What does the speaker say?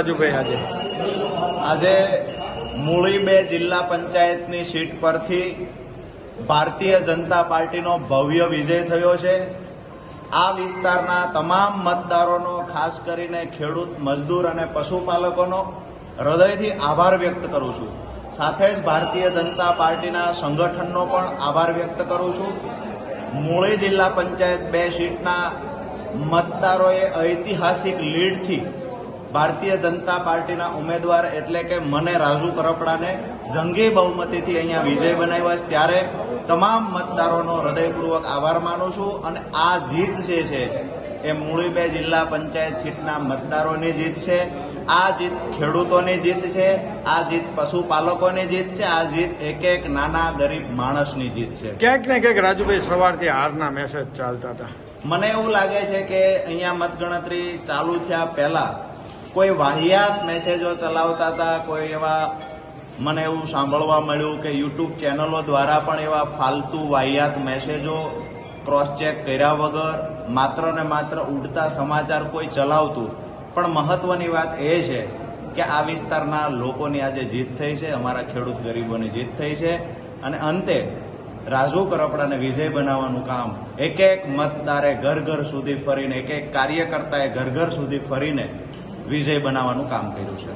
રાજુભાઈ આજે? આજે મૂળી 2 જિલ્લા પંચાયતની સીટ પરથી ભારતીય જનતા પાર્ટીનો ભવ્ય વિજય થયો છે. આ વિસ્તારના તમામ મતદારોનો, ખાસ કરીને ખેડૂત, મજદૂર અને પશુપાલકોનો હૃદયથી આભાર વ્યક્ત કરું છું. સાથે જ ભારતીય જનતા પાર્ટીના સંગઠનનો પણ આભાર વ્યક્ત કરું છું. મૂળી જિલ્લા પંચાયત 2 સીટના મતદારોએ ઐતિહાસિક લીડથી ભારતીય જનતા પાર્ટીના ઉમેદવાર એટલે કે મને રાજુ કરપડાને જંગી બહુમતીથી અહીંયા વિજય બનાવ્યા છે. ત્યારે તમામ મતદારોનો હૃદયપૂર્વક આભાર માનું છું. અને આ જીત જે છે એ મૂળી 2 જિલ્લા પંચાયત સીટના મતદારોની જીત છે. આ જીત ખેડૂતોની જીત છે. આ જીત પશુપાલકોની જીત છે. આ જીત એક નાના ગરીબ માણસની જીત છે. ક્યાંક ને ક્યાંક રાજુભાઈ સવારથી હારના મેસેજ ચાલતા હતા. મને એવું લાગે છે કે અહીંયા મતગણતરી ચાલુ થયા પહેલા કોઈ વાહિયાત મેસેજો ચલાવતા હતા. કોઈ એવા મને એવું સાંભળવા મળ્યું કે યુટ્યુબ ચેનલો દ્વારા પણ એવા ફાલતુ વાહિયાત મેસેજો ક્રોસ ચેક કર્યા વગર માત્ર ને માત્ર ઉડતા સમાચાર કોઈ ચલાવતું. પણ મહત્વની વાત એ છે કે આ વિસ્તારના લોકોની આજે જીત થઈ છે, અમારા ખેડૂત ગરીબોની જીત થઈ છે. અને અંતે રાજુ કરપડાને વિજય બનાવવાનું કામ એક મતદારે ઘર ઘર સુધી ફરીને, એક કાર્યકર્તાએ ઘર ઘર સુધી ફરીને વિજય બનાવવાનું કામ કર્યું છે.